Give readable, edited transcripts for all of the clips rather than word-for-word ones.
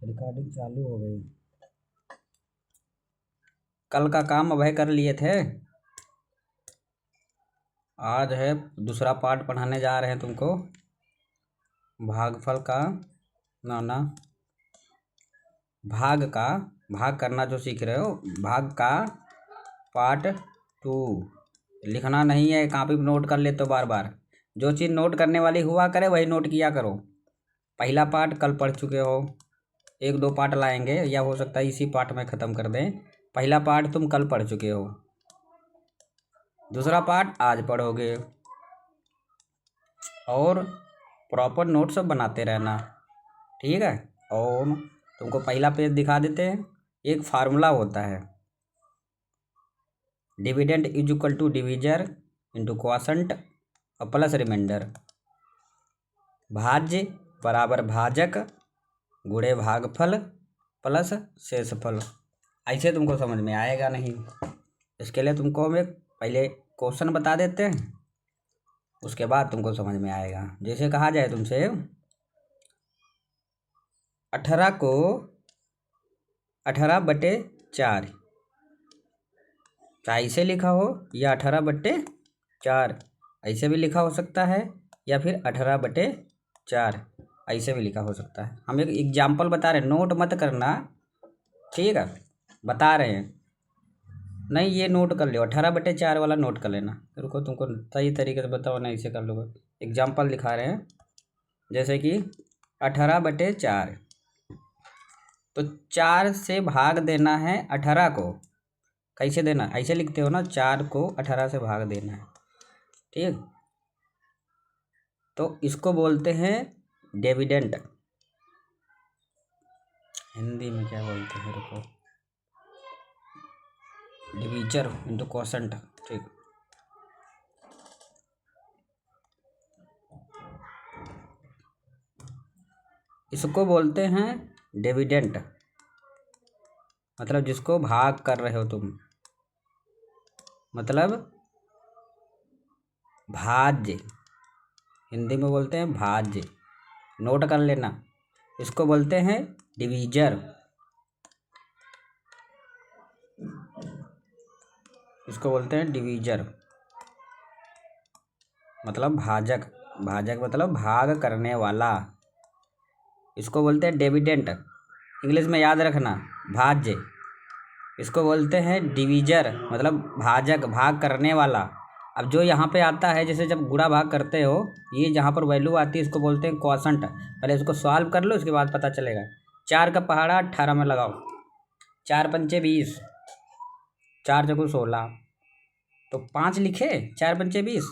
Recording चालू हो गई। कल का काम अभय कर लिए थे। आज है दूसरा पार्ट पढ़ाने जा रहे हैं तुमको। भागफल का ना भाग करना जो सीख रहे हो, भाग का पार्ट 2। लिखना नहीं है, कॉपी पे नोट कर ले तो बार बार जो चीज़ नोट करने वाली हुआ करे वही नोट किया करो। पहला पार्ट कल पढ़ चुके हो, 1-2 पार्ट लाएंगे या हो सकता है इसी पार्ट में ख़त्म कर दें। पहला पार्ट तुम कल पढ़ चुके हो, दूसरा पार्ट आज पढ़ोगे। और प्रॉपर नोट सब बनाते रहना, ठीक है। और तुमको पहला पेज दिखा देते हैं। एक फार्मूला होता है, dividend is equal to divisor into quotient और प्लस रिमाइंडर। भाज्य बराबर भाजक गुणे भागफल प्लस शेषफल। ऐसे तुमको समझ में आएगा नहीं। इसके लिए तुमको हम एक पहले क्वेश्चन बता देते हैं, उसके बाद तुमको समझ में आएगा। जैसे कहा जाए तुमसे 18 को 18/4 चाहे ऐसे लिखा हो या 18/4 ऐसे भी लिखा हो सकता है, या फिर 18/4 ऐसे भी लिखा हो सकता है। हम एक एग्जाम्पल बता रहे हैं, नोट मत करना, ठीक है। बता रहे हैं, नहीं ये नोट कर लो, 18/4 वाला नोट कर लेना। रुको तुमको सही तरीके से बताओ, नहीं ऐसे कर लो। एग्जाम्पल दिखा रहे हैं, जैसे कि 18/4 तो 4 से भाग देना है 18 को। कैसे देना, ऐसे लिखते हो ना, 4 को 18 से भाग देना है, ठीक। तो इसको बोलते हैं डिविडेंड। हिंदी में क्या बोलते हैं, रुको, डिवीजर इंटू क्वॉशंट, ठीक। इसको बोलते हैं डिविडेंड, मतलब जिसको भाग कर रहे हो तुम, मतलब भाज्य। हिंदी में बोलते हैं भाज्य, नोट कर लेना। इसको बोलते हैं डिवीजर, इसको बोलते हैं डिवीजर मतलब भाजक, भाजक मतलब भाग करने वाला। इसको बोलते हैं डिविडेंड, इंग्लिश में याद रखना, भाज्य। इसको बोलते हैं डिवीजर मतलब भाजक, भाग करने वाला। अब जो यहाँ पे आता है, जैसे जब गुणा भाग करते हो, ये जहाँ पर वैल्यू आती है इसको बोलते हैं क्वॉशंट। पहले इसको सॉल्व कर लो, उसके बाद पता चलेगा। 4 का पहाड़ा 18 में लगाओ, 4×5 = 20, 4×4 = 16, तो 5 लिखे, 4×5 = 20,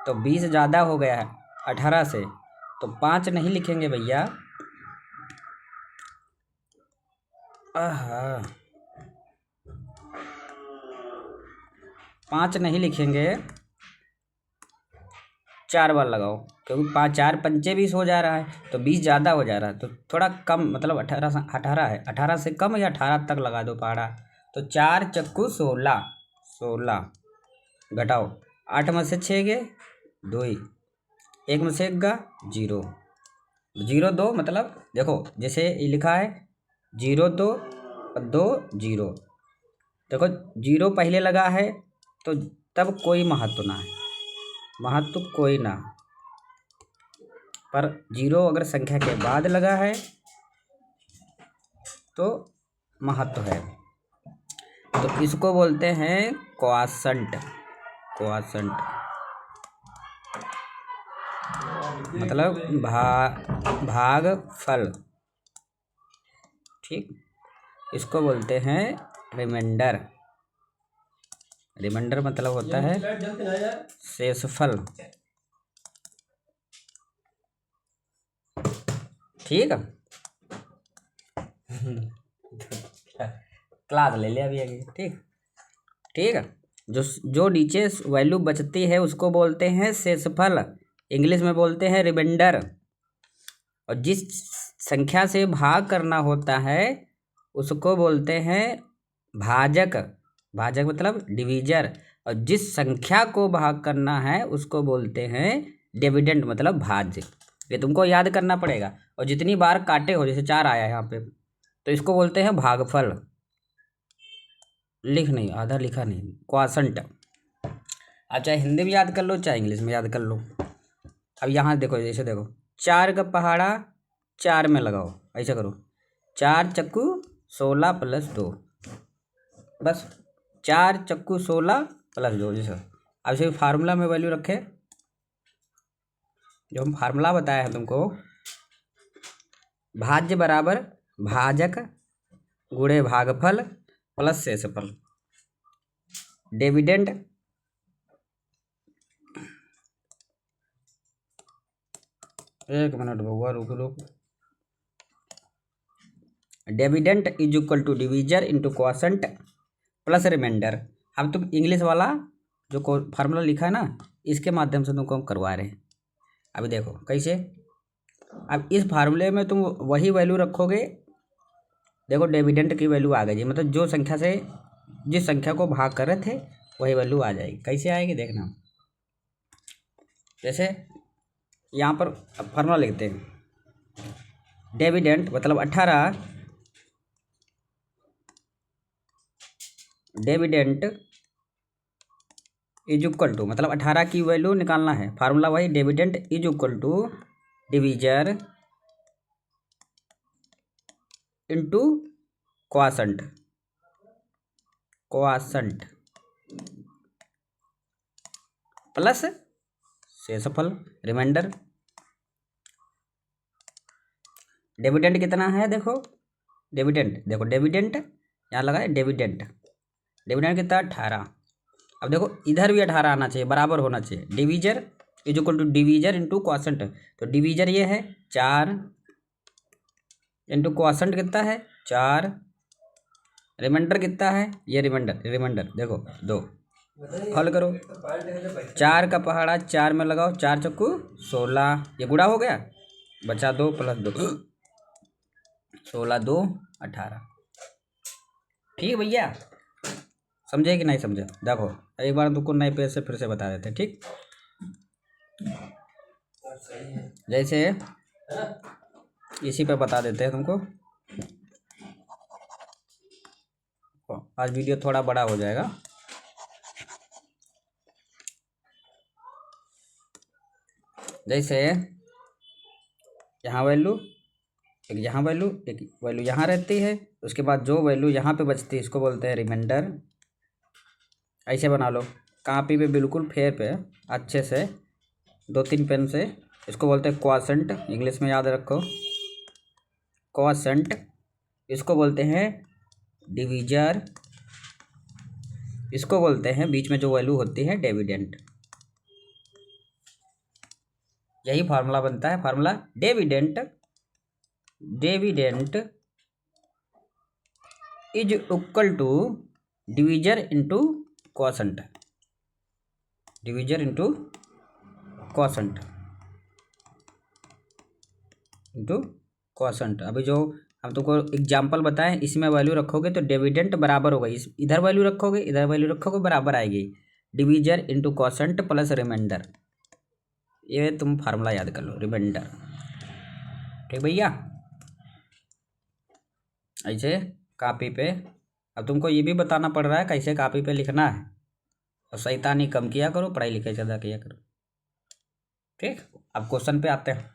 तो 20 ज़्यादा हो गया है 18 से, तो 5 नहीं लिखेंगे भैया। 5 नहीं लिखेंगे, 4 बार लगाओ, क्योंकि 4×5 = 20 हो जा रहा है, तो 20 ज़्यादा हो जा रहा है, तो थोड़ा कम, मतलब 18 है, 18 से कम या 18 तक लगा दो पहाड़ा। तो 4×4 = 16, 16 घटाओ, 8 में से 6 गए 2, 1 में से 1 गया 0, 0 2, मतलब देखो जैसे ये लिखा है 0 2 और 2 0। देखो 0 पहले लगा है तो तब कोई महत्व ना है, महत्व कोई ना, पर 0 अगर संख्या के बाद लगा है तो महत्व है। तो इसको बोलते हैं क्वॉशंट, क्वॉशंट मतलब भागफल, ठीक। इसको बोलते हैं रिमाइंडर, रिमाइंडर मतलब होता है शेषफल, ठीक है। क्लास ले लिया अभी आगे, ठीक, ठीक है। जो नीचे वैल्यू बचती है उसको बोलते हैं शेषफल, इंग्लिश में बोलते हैं रिमाइंडर। और जिस संख्या से भाग करना होता है उसको बोलते हैं भाजक, भाजक मतलब डिवीजर। और जिस संख्या को भाग करना है उसको बोलते हैं डिविडेंड मतलब भाज्य। ये तुमको याद करना पड़ेगा। और जितनी बार काटे हो, जैसे 4 आया है यहाँ पे, तो इसको बोलते हैं भागफल। लिख नहीं, आधा लिखा नहीं, क्वाशंट। आप चाहे हिंदी में याद कर लो, चाहे इंग्लिश में याद कर लो। अब यहाँ देखो, जैसे देखो 4 का पहाड़ा 4 में लगाओ, ऐसा करो, 4 चक्कू 16 + 2, बस 4 चक्कू 16 + 2 जैसा। अब इसे फार्मूला में वैल्यू रखे, जो हम फार्मूला बताया है तुमको, भाज्य बराबर भाजक गुणे भागफल प्लस शेषफल। डिविडेंड एक मिनट बउआ, रुक। Dividend is equal to divisor into quotient plus remainder. अब तुम इंग्लिश वाला जो फार्मूला लिखा है ना, इसके माध्यम से तुमको हम करवा रहे हैं। अभी देखो कैसे। अब इस फार्मूले में तुम वही वैल्यू रखोगे। देखो डिविडेंड की वैल्यू आ गई जी, मतलब जो संख्या से जिस संख्या को भाग कर रहे थे वही वैल्यू आ जाएगी। कैसे आएगी देखना। जैसे यहाँ पर फार्मूला लिखते हैं, डिविडेंड मतलब 18, डिविडेंड इज इक्वल टू, मतलब 18 की वैल्यू निकालना है। फार्मूला वही, dividend is equal to divisor into quotient plus शेषफल रिमाइंडर। डिविडेंड कितना है देखो, डिविडेंड देखो, डिविडेंड यहाँ लगा है, डिविडेंड कितना 18। अब देखो इधर भी 18 आना चाहिए, बराबर होना चाहिए। Divisor is equal to divisor into quotient, तो डिवीजर ये है 4 इंटू क्वॉशंट कितना है 4, रिमाइंडर कितना है, ये रिमाइंडर देखो 2। हल करो, 4 का पहाड़ा 4 में लगाओ, 4 चक्कू 16, ये गुणा हो गया, बचा 2 + 2, 16 2 18। ठीक भैया, समझे कि नहीं समझे? देखो एक बार तुमको नए पेज से फिर से बता देते हैं, ठीक। जैसे इसी पे बता देते हैं तुमको। आज वीडियो थोड़ा बड़ा हो जाएगा। जैसे यहाँ वैल्यू, एक यहाँ वैल्यू, एक वैल्यू यहाँ रहती है, उसके बाद जो वैल्यू यहाँ पे बचती है इसको बोलते हैं रिमाइंडर। ऐसे बना लो कॉपी पे, बिल्कुल फेयर पे, अच्छे से 2-3 पेन से। इसको बोलते हैं क्वॉशंट, इंग्लिश में याद रखो क्वॉशंट। इसको बोलते हैं डिवीजर, इसको बोलते हैं बीच में जो वैल्यू होती है डिविडेंड। यही फार्मूला बनता है, formula dividend is equal to divisor into quotient, अभी जो हम तुमको एग्जाम्पल बताएं, इसमें वैल्यू रखोगे तो डिविडेंड बराबर होगा, इस इधर वैल्यू रखोगे बराबर आएगी, divisor into quotient plus reminder. ये तुम फार्मूला याद कर लो, रिमाइंडर। ठीक भैया, ऐसे कॉपी पे। अब तुमको ये भी बताना पड़ रहा है कैसे कॉपी पे लिखना है, और शैतानी कम किया करो, पढ़ाई लिखाई ज़्यादा किया करो, ठीक। अब क्वेश्चन पे आते हैं।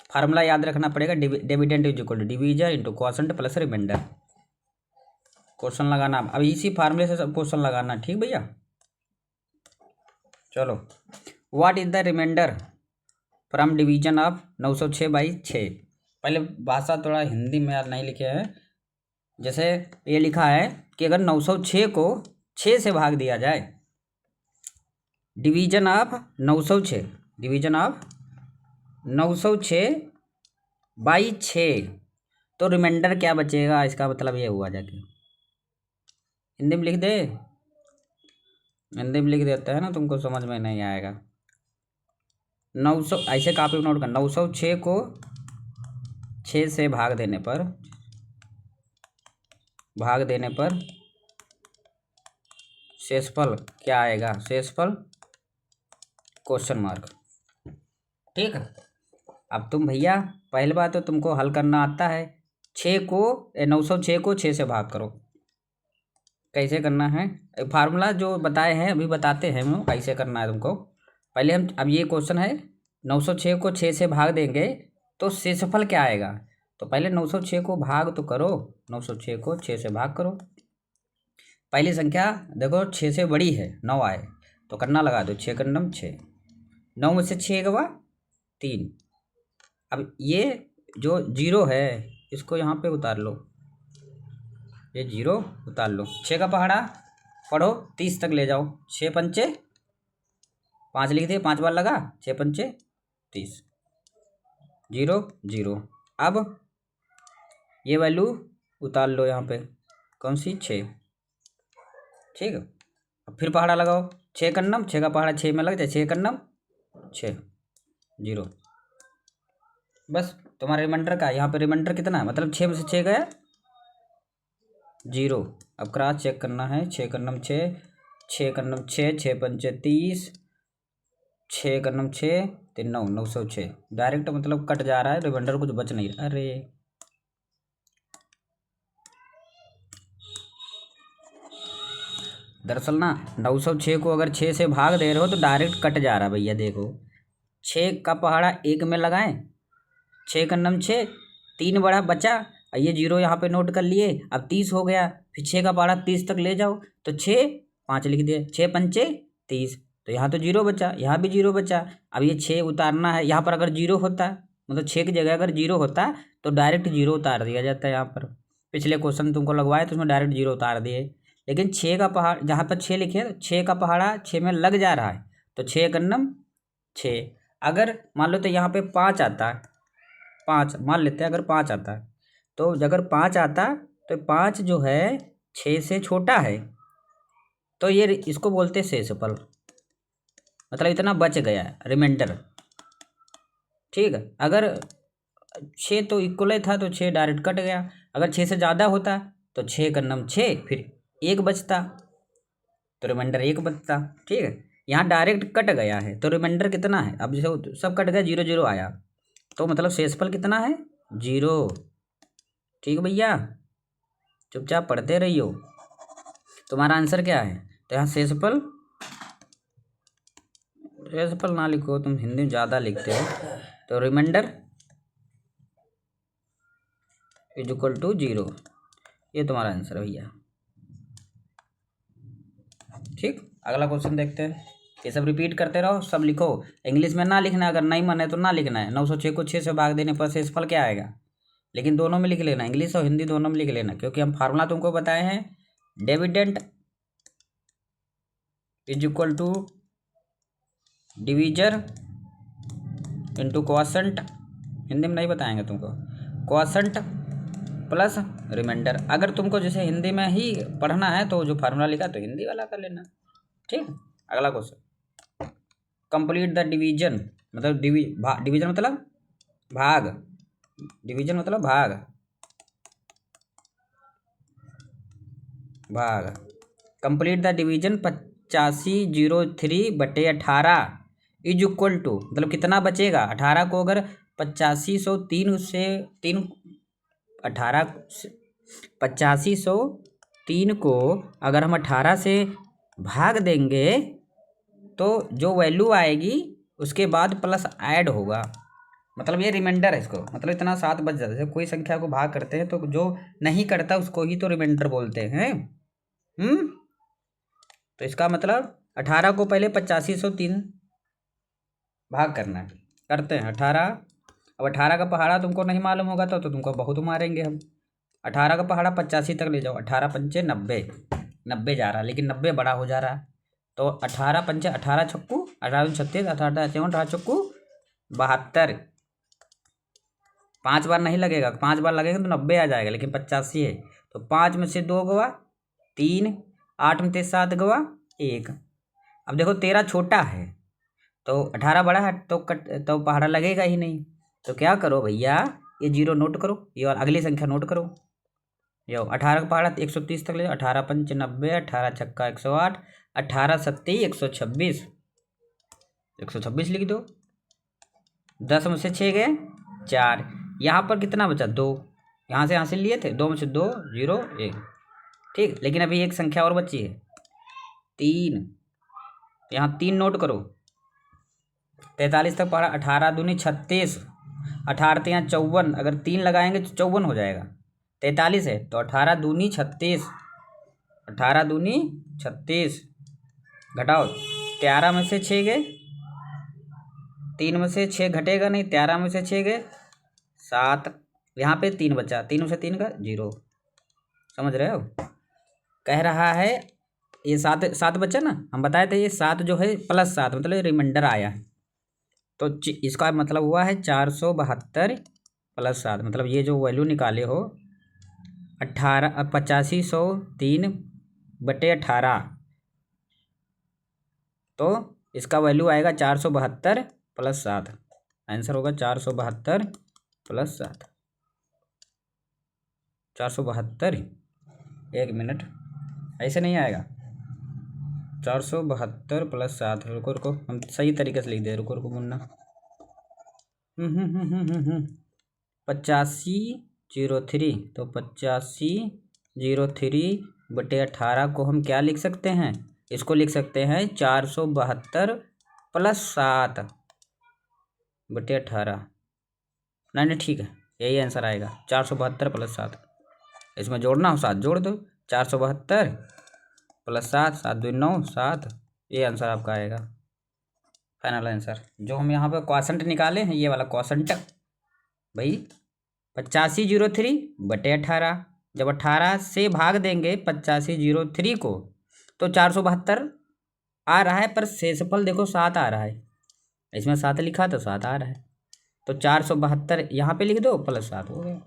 फार्मूला याद रखना पड़ेगा, dividend is equal to divisor into quotient plus remainder. Question लगाना, अब इसी फार्मूले से सब क्वेश्चन लगाना, ठीक भैया। चलो, what is the remainder from division of 906/6। पहले भाषा थोड़ा हिंदी में यार नहीं लिखे हैं। जैसे ये लिखा है कि अगर 906 को 6 से भाग दिया जाए, डिवीजन ऑफ 906/6, तो रिमाइंडर क्या बचेगा, इसका मतलब ये हुआ जाके। हिंदी में लिख दे, हिंदी में लिख देता है ना, तुमको समझ में नहीं आएगा। 900 ऐसे कॉपी नोट कर, 906 को 6 से भाग देने पर शेषफल क्या आएगा, शेषफल क्वेश्चन मार्क, ठीक है। अब तुम भैया पहली बात तो तुमको हल करना आता है, 906 को 6 से भाग करो। कैसे करना है फार्मूला जो बताए हैं अभी बताते हैं हम कैसे करना है तुमको। पहले हम अब ये क्वेश्चन है 906 को 6 से भाग देंगे तो शेषफल क्या आएगा। तो पहले 906 को भाग तो करो, 906 को 6 से भाग करो। पहली संख्या देखो 6 से बड़ी है 9 आए तो करना लगा दो 6 करनम 6, 9 में से 6 गवा 3। अब ये जो जीरो है इसको यहाँ पे उतार लो, ये जीरो उतार लो। 6 का पहाड़ा पढ़ो 30 तक ले जाओ। 6 पंचे 5 लिख दिए, 5 बार लगा, 6 पंचे 30, 0 0। अब ये वैल्यू उतार लो यहाँ पे, कौन सी 6, ठीक है। अब फिर पहाड़ा लगाओ, 6 कन्नम, 6 का पहाड़ा 6 में लग जाए, 6 कन्नम 6, 0। बस तुम्हारा रिमाइंडर का यहाँ पे रिमाइंडर कितना है, मतलब 6 में से 6 गया 0। अब क्रॉस चेक करना है, 6 कन्नम 6, 6 कन्नम 6, 6 पंचे 30, 6 कन्नम 6 3 9 906। डायरेक्ट मतलब कट जा रहा है, रिमाइंडर कुछ बच नहीं रहा। अरे दरअसल ना 906 को अगर 6 से भाग दे रहे हो तो डायरेक्ट कट जा रहा है भैया। देखो 6 का पहाड़ा 1 में लगाएं, 6 कन्नम 6, 3 बड़ा बचा, ये 0 यहाँ पे नोट कर लिए। अब 30 हो गया, फिर 6 का पहाड़ा 30 तक ले जाओ तो 6 5 लिख दिए, 6 पंचे 30, तो यहाँ तो 0 बचा, यहाँ भी 0 बचा। अब ये 6 उतारना है, यहाँ पर अगर 0 होता मतलब 6 की जगह अगर 0 होता तो डायरेक्ट 0 उतार दिया जाता है। यहाँ पर पिछले क्वेश्चन तुमको लगवाए तो उसमें डायरेक्ट 0 उतार दिए, लेकिन 6 का पहाड़ जहाँ पर 6 लिखे 6 का पहाड़ा 6 में लग जा रहा है तो 6 कन्नम 6। अगर मान लो तो यहाँ पे 5 आता है, 5 मान लेते हैं, अगर 5 आता है तो अगर 5 आता तो 5 जो है 6 से छोटा है तो ये इसको बोलते हैं शेषफल, मतलब इतना बच गया है रिमाइंडर, ठीक है। अगर 6 तो इक्वल ही था तो 6 डायरेक्ट कट गया, अगर 6 से ज़्यादा होता तो 6 कन्नम 6 फिर 1 बचता तो रिमाइंडर 1 बचता, ठीक है। यहाँ डायरेक्ट कट गया है तो रिमाइंडर कितना है, अब जैसे सब कट गया 0 0 आया तो मतलब शेषफल कितना है 0, ठीक है भैया। चुपचाप पढ़ते रहियो। तुम्हारा आंसर क्या है, तो यहाँ शेषफल, शेषफल ना लिखो, तुम हिंदी में ज़्यादा लिखते हो, तो रिमाइंडर इज इक्वल टू 0, ये तुम्हारा आंसर है भैया, ठीक। अगला क्वेश्चन देखते हैं। ये सब रिपीट करते रहो, सब लिखो, इंग्लिश में ना लिखना, अगर नहीं मन है तो ना लिखना है। 906 को 6 से भाग देने पर शेषफल क्या आएगा, लेकिन दोनों में लिख लेना, इंग्लिश और हिंदी दोनों में लिख लेना, क्योंकि हम फार्मूला तुमको बताए हैं dividend is equal to divisor into quotient, Hindi में नहीं बताएंगे तुमको, क्वॉशंट प्लस रिमाइंडर। अगर तुमको जैसे हिंदी में ही पढ़ना है तो जो फार्मूला लिखा तो हिंदी वाला कर लेना, ठीक। अगला क्वेश्चन, कंप्लीट द डिवीजन, मतलब डिवीजन मतलब भाग, डिवीजन मतलब भाग, भाग। Complete the division 8503/18 is equal to, मतलब कितना बचेगा 18 को अगर 8503 से 3 18 8503 को अगर हम 18 से भाग देंगे तो जो वैल्यू आएगी उसके बाद प्लस ऐड होगा, मतलब ये रिमाइंडर है इसको, मतलब इतना 7 बच जाता है। जैसे कोई संख्या को भाग करते हैं तो जो नहीं करता उसको ही तो रिमाइंडर बोलते हैं। तो इसका मतलब 18 को पहले 8503 भाग करना है, करते हैं 18। अब 18 का पहाड़ा तुमको नहीं मालूम होगा तो तुमको बहुत मारेंगे हम। 18 का पहाड़ा 85 तक ले जाओ, 18 पंचे 90, 90 जा रहा है, लेकिन 90 बड़ा हो जा रहा है तो 18 पंचे 18 छक्कू 18 36, 18 54, 18 छक्कू 72, 5 बार नहीं लगेगा, 5 बार लगेगा तो 90 आ जाएगा, लेकिन 85 है तो 5 में से 2 गवा 3, 8 में से 7 गवा 1। अब देखो 13 छोटा है तो 18 बड़ा है तो पहाड़ा लगेगा ही नहीं, तो क्या करो भैया, ये 0 नोट करो, ये और अगली संख्या नोट करो। यो 18 का पहाड़ा 130 तक ले जाओ, 18 पंच 90, 18 छक्का 108, 18 सत्ती 126, 126 लिख दो, 10 में से 6 गए 4, यहाँ पर कितना बचा 2, यहाँ से लिए थे 2 में से 2 0 1, ठीक। लेकिन अभी एक संख्या और बची है 3, यहाँ 3 नोट करो। 43 तक पढ़ा, 18 दूनी 36, 18 यहाँ 54, अगर 3 लगाएंगे तो 54 हो जाएगा। 43 है तो 18 दूनी 36, 18 दूनी 36, घटाओ 13 में से 6 गए, 3 में से 6 घटेगा नहीं, 13 में से 6 गए 7, यहाँ पे 3 बचा, 3 में से 3 का 0, समझ रहे हो। कह रहा है ये 7 बचा ना, हम बताए थे ये 7 जो है +7 मतलब रिमाइंडर आया है, तो इसका मतलब हुआ है 472 + 7, मतलब ये जो वैल्यू निकाले हो 8503/18, तो इसका वैल्यू आएगा 472 + 7, आंसर होगा 472 + 7, 472, 1 मिनट, ऐसे नहीं आएगा, 472 + 7, रुको हम सही तरीके से लिख दे, रुको मुन्ना, 8503, तो 8503/18 को हम क्या लिख सकते हैं, इसको लिख सकते हैं 472 + 7/18, नहीं ठीक है, यही आंसर आएगा 472 + 7, इसमें जोड़ना हो 7 जोड़ दो, 472 + 7, 7 2 9 7, ये आंसर आपका आएगा फाइनल आंसर। जो हम यहाँ पे क्वॉशेंट निकाले हैं, ये वाला क्वॉशेंट भाई 8503/18, जब 18 से भाग देंगे 8503 को तो 472 आ रहा है, पर शेषफल देखो 7 आ रहा है, इसमें 7 लिखा तो 7 आ रहा है, तो 472 यहाँ पे लिख दो +7 हो गया।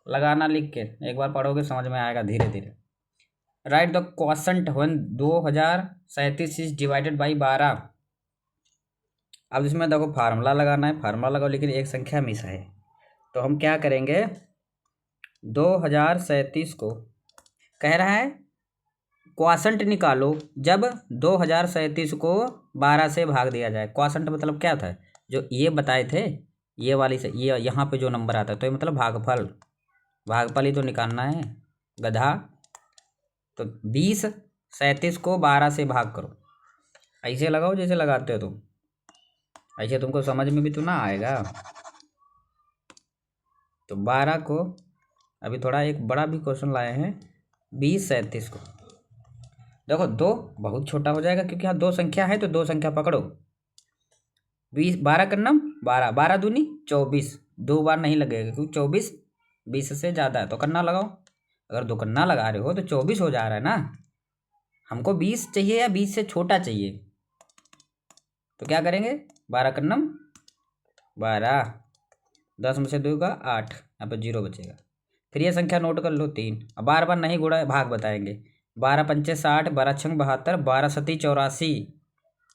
लगाना लिख के एक बार पढ़ोगे समझ में आएगा धीरे धीरे। Right the quotient when 2037 is divided by 12। अब इसमें देखो फार्मूला लगाना है, फार्मूला लगाओ, लेकिन एक संख्या मिस है, तो हम क्या करेंगे, 2037 को कह रहा है क्वॉशेंट निकालो जब 2037 को 12 से भाग दिया जाए। क्वॉशेंट मतलब क्या था, जो ये बताए थे, ये वाली से ये यहाँ पे जो नंबर आता है, तो ये मतलब भागफल, भागफल ही तो निकालना है गधा। तो 2037 को 12 से भाग करो, ऐसे लगाओ जैसे लगाते हो तुम, ऐसे तुमको समझ में भी तो ना आएगा। तो 12 को अभी थोड़ा एक बड़ा भी क्वेश्चन लाए हैं, 2037 को देखो 2 बहुत छोटा हो जाएगा, क्योंकि यहाँ 2 संख्या है, तो 2 संख्या पकड़ो, 12 करना 12, 12 दूनी 24, 2 बार नहीं लगेगा क्योंकि 24 20 से ज़्यादा है, तो कन्ना लगाओ, अगर 2 कन्ना लगा रहे हो तो 24 हो जा रहा है ना, हमको 20 चाहिए या 20 से छोटा चाहिए, तो क्या करेंगे 12 कन्नम 12, 10 में से 2 का 8, यहाँ पर 0 बचेगा। फिर ये संख्या नोट कर लो 3, अब बार बार नहीं गुणा भाग बताएंगे, 12 पंचे 60, 12 छंग 72, 12 सती 84,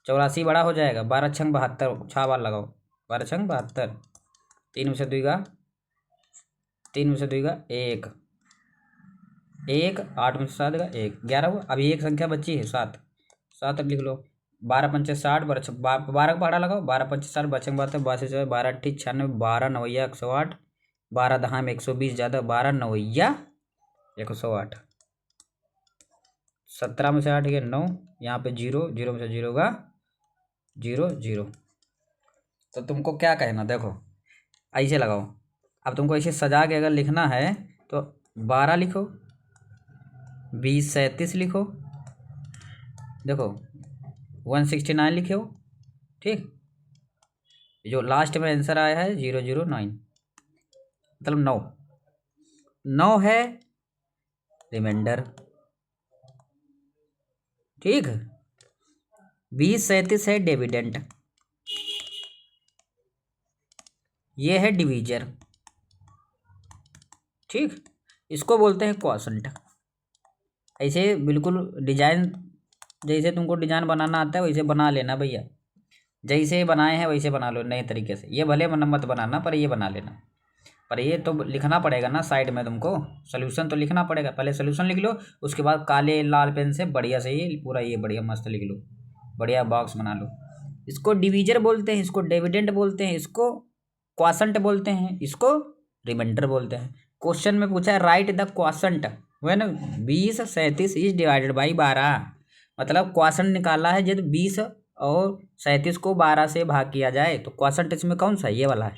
84 बड़ा हो जाएगा, 12 छंग 72, 6 बार लगाओ, 12 छंग 72, 3 में से 2 का 1, 1 8 में से 7 का 1, 11 हुआ। अभी एक संख्या बची है 7, 7 लिख लो, 12 पंचे 60, 12 का पहाड़ा लगाओ, 12 पंचे 60, 12 छंग 72, 12 से 12 अट्ठी 96, 12 नवैया 108, 12 दहा में 120 ज़्यादा, 12 नवैया 108, 17 में से 8 गया 9, यहाँ पे 0, 0 में से 0 का 0 0। तो तुमको क्या कहना, देखो ऐसे लगाओ, अब तुमको ऐसे सजा के अगर लिखना है तो 12 लिखो, 2037 लिखो, देखो 169 लिखो, ठीक, जो लास्ट में आंसर आया है 009, मतलब 9 है रिमाइंडर, ठीक, 2037 है डिविडेंड, ये है डिवीजर, ठीक, इसको बोलते हैं क्वॉशेंट। ऐसे बिल्कुल डिजाइन, जैसे तुमको डिजाइन बनाना आता है वैसे बना लेना भैया, जैसे बनाए हैं वैसे बना लो नए तरीके से, ये भले मत बनाना पर ये बना लेना, पर ये तो लिखना पड़ेगा ना साइड में, तुमको सोल्यूशन तो लिखना पड़ेगा, पहले सोल्यूशन लिख लो, उसके बाद काले लाल पेन से बढ़िया से ये पूरा ये बढ़िया मस्त लिख लो, बढ़िया बॉक्स बना लो। इसको डिवीजर बोलते हैं, इसको डिविडेंड बोलते हैं, इसको क्वाशंट बोलते हैं, इसको रिमाइंडर बोलते हैं। क्वेश्चन में पूछा है write the quotient when 20 37 is divided by 12, मतलब क्वाशंट निकाला है जब 20 और 37 को 12 से भाग किया जाए, तो क्वाशंट इसमें कौन सा, ये वाला है।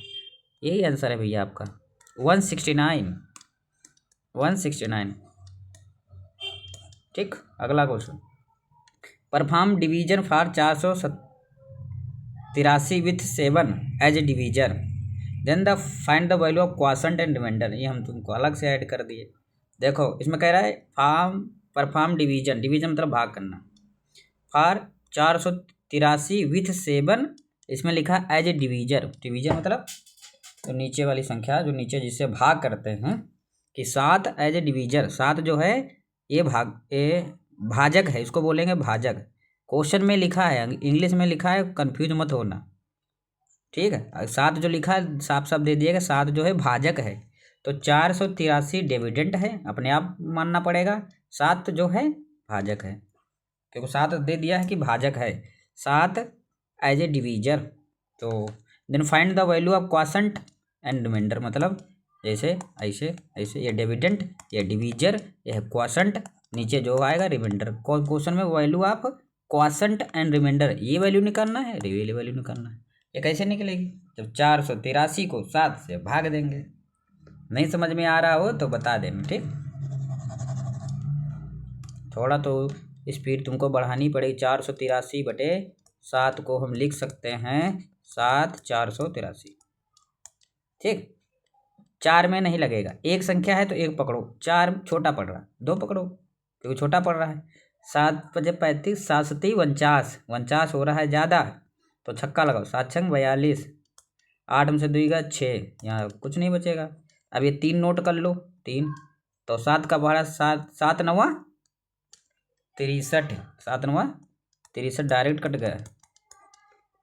यही आंसर है भैया आपका 169। 169। ठीक, अगला question, perform division for 483 with 7 as a divisor, then the find the value of quotient and remainder. ये हम तुमको अलग से ऐड कर दिए। देखो इसमें कह रहा है परफॉर्म डिवीजन, डिवीजन मतलब भाग करना, फॉर 483 विथ 7, इसमें लिखा एज ए डिवीजर। डिवीजर मतलब तो नीचे वाली संख्या, जो नीचे जिससे भाग करते हैं, कि 7 एज ए डिवीजर, 7 जो है ये भाजक है, इसको बोलेंगे भाजक। क्वेश्चन में लिखा है, इंग्लिश में लिखा है, कंफ्यूज मत होना, ठीक है। 7 जो लिखा है साफ साफ दे दिएगा, 7 जो है भाजक है, तो 483 डिविडेंट है, अपने आप मानना पड़ेगा। 7 जो है भाजक है, क्योंकि 7 दे दिया है कि भाजक है। 7 एज ए डिवीजर, तो then find the value of quotient and remainder, मतलब जैसे ऐसे ऐसे, ये डिविडेंट, ये डिवीजर, ये है क्वाशंट, नीचे जो आएगा रिमाइंडर। क्वेश्चन में value of quotient and remainder, ये वैल्यू निकालना है, ये वैल्यू निकालना है। ये कैसे निकलेगी, जब 483 को 7 से भाग देंगे। नहीं समझ में आ रहा हो तो बता देना, ठीक। थोड़ा तो स्पीड तुमको बढ़ानी पड़ेगी। 483 बटे 7 को हम लिख सकते हैं 7 483, ठीक। 4 में नहीं लगेगा, एक संख्या है तो एक पकड़ो, 4 छोटा पड़ रहा है, 2 पकड़ो क्योंकि छोटा पड़ रहा है। 7 × 35, 7 × 7 49, 49 हो रहा है ज़्यादा, तो छक्का लगाओ, 7 × 6 42, 8 में से 2 का 6, यहाँ कुछ नहीं बचेगा। अब ये 3 नोट कर लो, 3, तो 7 का पहाड़ा 7, 7 9 63, 7 9 63 डायरेक्ट कट गया,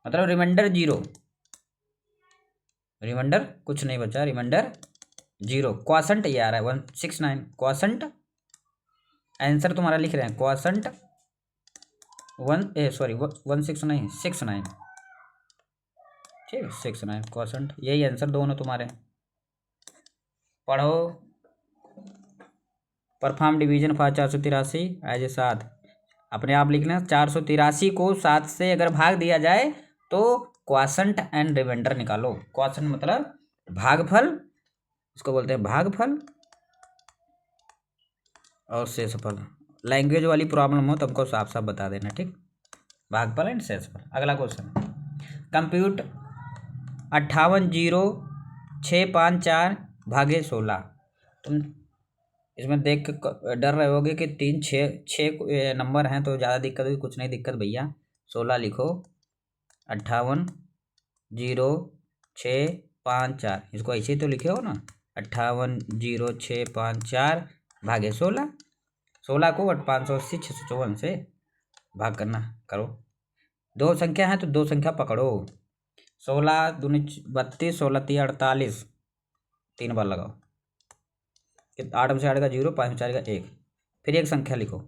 मतलब रिमाइंडर 0, रिमाइंडर कुछ नहीं बचा, रिमाइंडर 0। क्वाशंट ये आ रहा है 169, क्वाशंट आंसर तुम्हारा लिख रहे हैं, क्वाशंट 169, ठीक, 69 क्वाशंट, यही आंसर दोनों तुम्हारे। पढ़ो, perform division for 483 as a 7, अपने आप लिखना। 483 को 7 से अगर भाग दिया जाए तो क्वाशंट एंड रिमाइंडर निकालो। क्वाशंट मतलब भागफल, इसको बोलते हैं भागफल, और शेषफल। लैंग्वेज वाली प्रॉब्लम हो तो हमको साफ साफ बता देना, ठीक। भागफल एंड शेषफल। अगला क्वेश्चन, कंप्यूट 580654 भागे 16। तुम इसमें देख के डर रहे होगे कि 3 6 नंबर हैं तो ज़्यादा दिक्कत होगी, कुछ नहीं दिक्कत भैया। 16 लिखो, 580654, इसको ऐसे ही तो लिखे हो ना, 580654 भागे 16। 16 को 580 654 से भाग करना, करो। 2 संख्या है तो 2 संख्या पकड़ो, 16 दूनी 32, 16 3 48, 3 बार लगाओ, 8 में से 8 का 0, 5 में 4 का 1, फिर एक संख्या लिखो,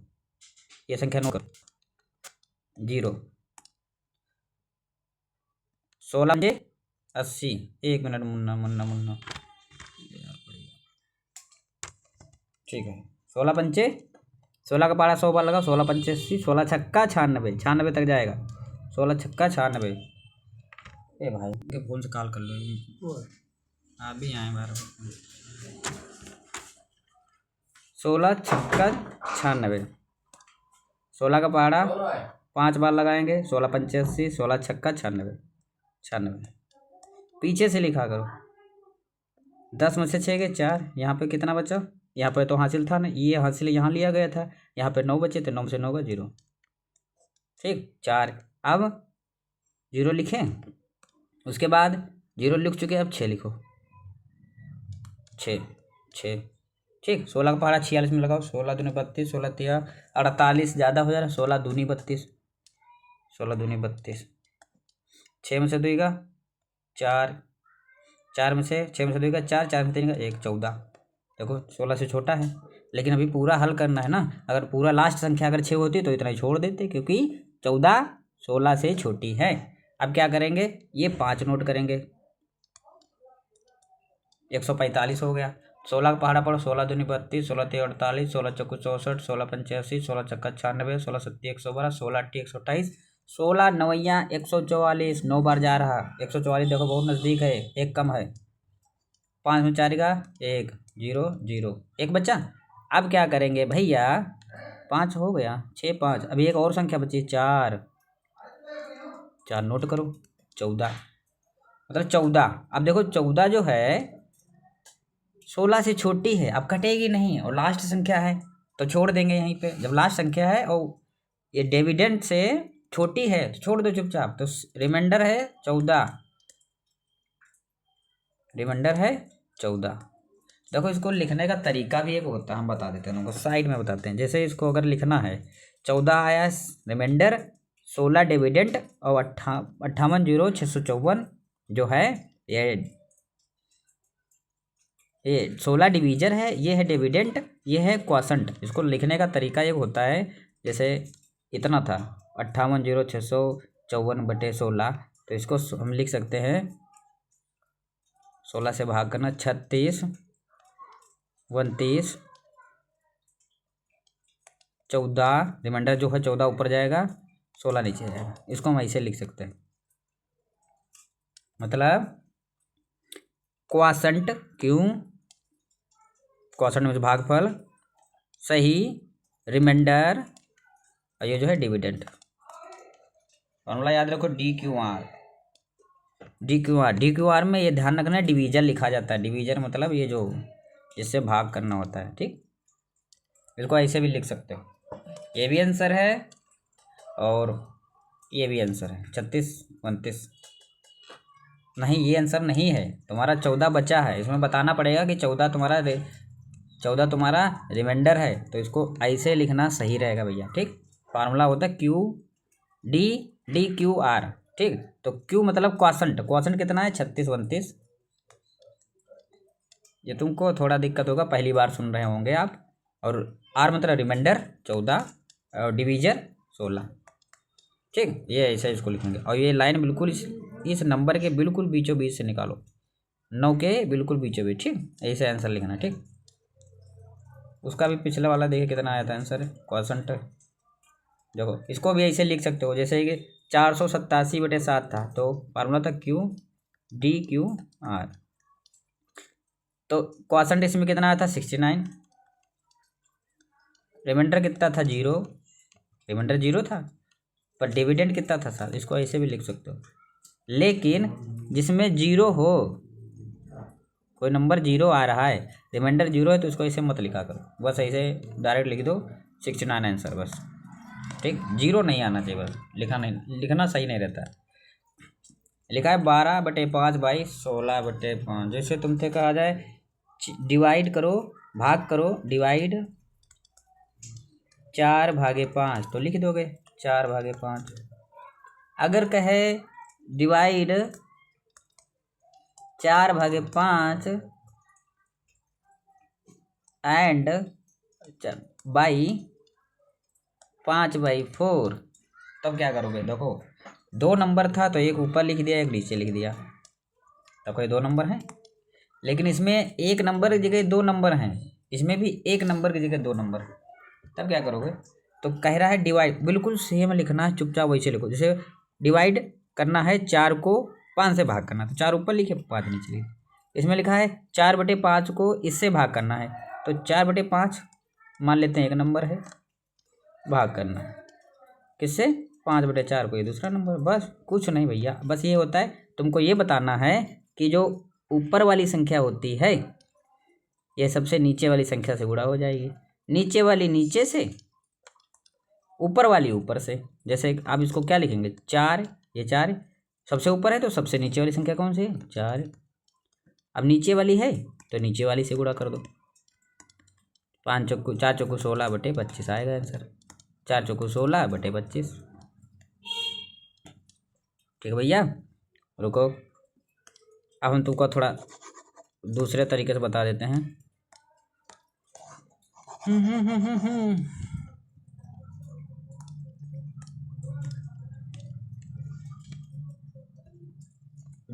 ये संख्या नोट करो, 0, 16 में 80, 1 मिनट, मुन्ना, ठीक है। 16 पंचे 16 का पारा 100 बार लगा, 16 पंचे 80, 16 छक्का 96, 96 तक जाएगा, 16 छक्का 96। ए भाई के फोन से कॉल कर लो, आप भी आए बार। 16 छक्का 96, 16 का पहाड़ा 5 बार लगाएंगे, 16 पंचे 80, 16 छक्का 96। पीछे से लिखा करो, 10 में से 6 के 4, यहाँ पे कितना बचा, यहाँ पे तो हासिल था ना, ये हासिल यहाँ लिया गया था, यहाँ पे 9 बचे थे, 9 में से 9 का 0, ठीक, 4। अब 0 लिखें, उसके बाद 0 लिख चुके, अब 6 लिखो, 6, ठीक। 16 का पहाड़ा 46 में लगाओ, 16 दूनी 32, 16 3 48, ज़्यादा हो जा रहा है, 16 दूनी 32, 16 दूनी 32, 6 में से 2 का 4, 4 में से 6 में से 2 का 4, 4 में 3 का 1, 14। देखो 16 से छोटा है, लेकिन अभी पूरा हल करना है ना। अगर पूरा लास्ट संख्या अगर 6 होती तो इतना ही छोड़ देते, क्योंकि 14 16 से छोटी है। अब क्या करेंगे, ये 5 नोट करेंगे, 145 हो गया। 16 का पहाड़ा पड़ो, 16 दूनी 32, 16 तिया 48, 16 चौको 64, 16 पंचे 80, 16 छक्का 96, 16 सत्ती 112, 16 अट्ठी 128, 16 नवैया 144, 9 बार जा रहा 144। देखो बहुत नज़दीक है, एक कम है। 5 में 4 का 1, 0 0, एक बच्चा। अब क्या करेंगे भैया, 5 हो गया, 6 5, अभी एक और संख्या बची 4, 4 नोट करो, 14, मतलब 14। अब देखो 14 जो है 16 से छोटी है, अब कटेगी नहीं और लास्ट संख्या है तो छोड़ देंगे यहीं पे। जब लास्ट संख्या है और ये डिविडेंड से छोटी है तो छोड़ दो चुपचाप। तो रिमाइंडर है 14, रिमाइंडर है 14। देखो इसको लिखने का तरीका भी एक होता है, हम बता देते हैं उनको, साइड में बताते हैं। जैसे इसको अगर लिखना है, 14 आया रिमाइंडर, 16 डिविडेंट और 58,654 जो है ये 16 डिवीजर है, ये है डिविडेंट, ये है क्वाशंट। इसको लिखने का तरीका एक होता है, जैसे इतना था 58,654/16, तो इसको हम लिख सकते हैं 16 से भाग करना, 36 29 14, रिमाइंडर जो है 14 ऊपर जाएगा, 16 नीचे जाएगा। इसको हम ऐसे लिख सकते हैं, मतलब क्वाशंट क्यों, क्वाशंट में भागफल, सही, रिमाइंडर और ये जो है डिविडेंड। फॉर्मूला याद रखो, DQR। DQR में ये ध्यान रखना है, डिवीजर लिखा जाता है। डिवीजर मतलब ये जो जिससे भाग करना होता है, ठीक। इसको ऐसे भी लिख सकते हो, ये भी आंसर है और ये भी आंसर है, 36 29। नहीं, ये आंसर नहीं है तुम्हारा, 14 बचा है। इसमें बताना पड़ेगा कि 14 तुम्हारा रिमाइंडर है, तो इसको ऐसे लिखना सही रहेगा भैया, ठीक। फार्मूला होता है DQR, ठीक। तो Q मतलब क्वाशंट, क्वाशंट कितना है 36 29। ये तुमको थोड़ा दिक्कत होगा, पहली बार सुन रहे होंगे आप। और R मतलब रिमाइंडर 14 और डिवीजर 16, ठीक। ये ऐसा इसको लिखेंगे और ये लाइन बिल्कुल इस नंबर के बिल्कुल बीचों बीच से निकालो, 9 के बिल्कुल बीचों बीच, ठीक। ऐसे आंसर लिखना, ठीक। उसका भी पिछला वाला देखिए कितना आया था आंसर, क्वाशंट। देखो इसको भी ऐसे लिख सकते हो, जैसे कि 487/7 था, तो फार्मूला था QDQR। तो क्वाशंट इसमें कितना आया था 69, रिमाइंडर कितना था 0, रिमाइंडर 0 था, पर डिविडेंड कितना था 7। इसको ऐसे भी लिख सकते हो, लेकिन जिसमें 0 हो, कोई नंबर 0 आ रहा है, रिमाइंडर 0 है, तो इसको ऐसे मत लिखा करो, बस ऐसे डायरेक्ट लिख दो 69 आंसर, बस, ठीक। 0 नहीं आना चाहिए, बस लिखना सही नहीं रहता। लिखा है 12/5/16/5। जैसे तुमसे कहा जाए डिवाइड करो, भाग करो, डिवाइड 4/5, तो लिख दोगे 4/5। अगर कहे डिवाइड 4/5 एंड बाई 5/4, तब क्या करोगे। देखो 2 नंबर था तो एक ऊपर लिख दिया, एक नीचे लिख दिया, तब कोई 2 नंबर है। लेकिन इसमें एक नंबर की जगह 2 नंबर हैं, इसमें भी एक नंबर की जगह 2 नंबर है, तब क्या करोगे। तो कह रहा है डिवाइड, बिल्कुल सेम लिखना है, चुपचाप वैसे लिखो। जैसे डिवाइड करना है 4 को 5 से भाग करना, तो 4 ऊपर लिखे 5 नीचे लिखे। इसमें लिखा है 4/5 को इससे भाग करना है, तो 4/5 मान लेते हैं एक नंबर है, भाग करना है किससे, 5/4 को, ये दूसरा नंबर। बस कुछ नहीं भैया, बस ये होता है, तुमको ये बताना है कि जो ऊपर वाली संख्या होती है ये सबसे नीचे वाली संख्या से गुणा हो जाएगी, नीचे वाली नीचे से, ऊपर वाली ऊपर से। जैसे आप इसको क्या लिखेंगे, 4, ये 4 सबसे ऊपर है, तो सबसे नीचे वाली संख्या कौन सी है, 4। अब नीचे वाली है तो नीचे वाली से गुणा कर दो, 4 चौको 16/25 आएगा आंसर, 4 चौको 16/25, ठीक है भैया। रुको, अब हम तुमको थोड़ा दूसरे तरीके से बता देते हैं।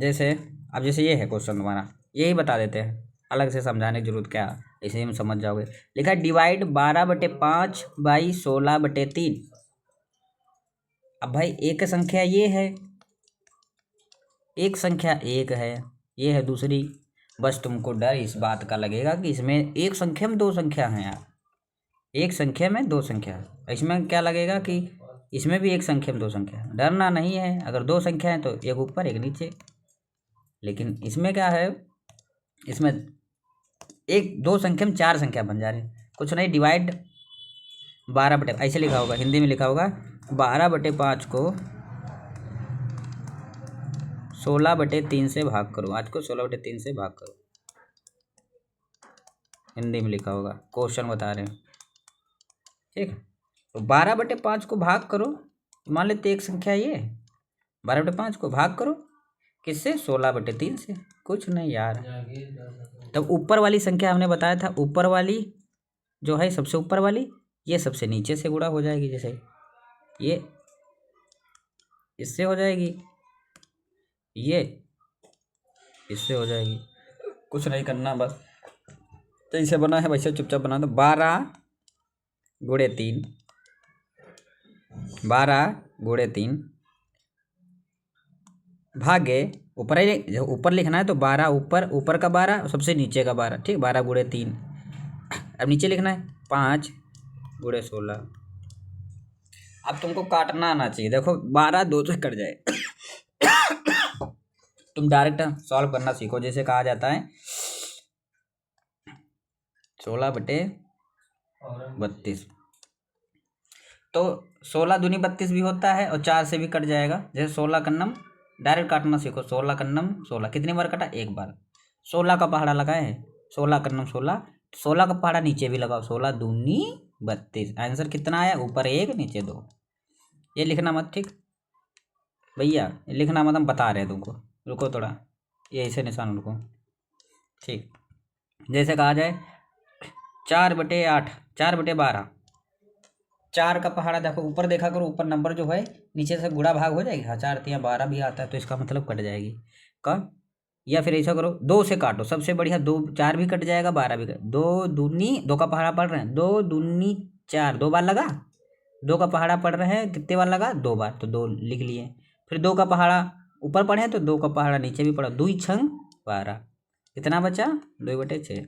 जैसे अब जैसे ये है क्वेश्चन तुम्हारा, यही बता देते हैं, अलग से समझाने की जरूरत क्या है, इसे ही में समझ जाओगे। लिखा है डिवाइड 12/5 बाई 16/3। अब भाई एक संख्या ये है, एक संख्या एक है, ये है दूसरी। बस तुमको डर इस बात का लगेगा कि इसमें एक संख्या में दो संख्या हैं यार, एक संख्या में दो संख्या है। इसमें क्या लगेगा कि इसमें भी एक संख्या में दो संख्या है। डरना नहीं है, अगर दो संख्या है तो एक ऊपर एक नीचे। लेकिन इसमें क्या है, इसमें एक दो संख्या में चार संख्या बन जा रही है। कुछ नहीं, डिवाइड 12/, ऐसे लिखा होगा, हिंदी में लिखा होगा 12/5 को 16/3 से भाग करो। आज को 16/3 से भाग करो, हिंदी में लिखा होगा, क्वेश्चन बता रहे हैं। ठीक है, तो 12/5 को भाग करो, मान लेते एक संख्या ये, 12/5 को भाग करो किससे, 16/3 से। कुछ नहीं यार, तब ऊपर वाली संख्या हमने बताया था, ऊपर वाली जो है सबसे ऊपर वाली, ये सबसे नीचे से गुणा हो जाएगी। जैसे ये इससे हो जाएगी, ये इससे हो जाएगी। कुछ नहीं करना, बस जैसे बना है वैसे चुपचाप बना दो। 12/3, 12/3 भागे, ऊपर ही जब ऊपर लिखना है तो 12 ऊपर, ऊपर का 12 सबसे नीचे का 12। ठीक, 12/3। अब नीचे लिखना है 5/16। अब तुमको काटना आना चाहिए। देखो 12 2 से कट जाए तुम डायरेक्ट सॉल्व करना सीखो। जैसे कहा जाता है 16/32, तो 16 दूनी 32 भी होता है और 4 से भी कट जाएगा। जैसे 16 कन्नम, डायरेक्ट काटना सीखो। 16 कन्नम 16 कितनी बार कटा, एक बार। 16 का पहाड़ा लगाए हैं, 16 कन्नम 16, 16 का पहाड़ा नीचे भी लगाओ, 16 दूनी 32। आंसर कितना आया, ऊपर एक नीचे दो। ये लिखना मत, ठीक भैया, लिखना मत, हम बता रहे हैं तुमको। रुको थोड़ा, ये ऐसे निशान रुको। ठीक, जैसे कहा जाए 4/8, 4/12, 4 का पहाड़ा देखो ऊपर देखा करो, ऊपर नंबर जो है नीचे से गुणा भाग हो जाएगी। हाँ, 4×3=12 भी आता है, तो इसका मतलब कट जाएगी। कब, या फिर ऐसा करो 2 से काटो, सबसे बढ़िया। 2 4 भी कट जाएगा, 12 भी कट। 2 दूनी, 2 का पहाड़ा पढ़ रहे हैं, 2 दूनी 4, 2 बार लगा। 2 का पहाड़ा पढ़ रहे हैं, कितने बार लगा, 2 बार, तो 2 लिख लिए। फिर 2 का पहाड़ा ऊपर पढ़े तो 2 का पहाड़ा नीचे भी पढ़ा, 2 छंग 12, कितना बचा, 2/6।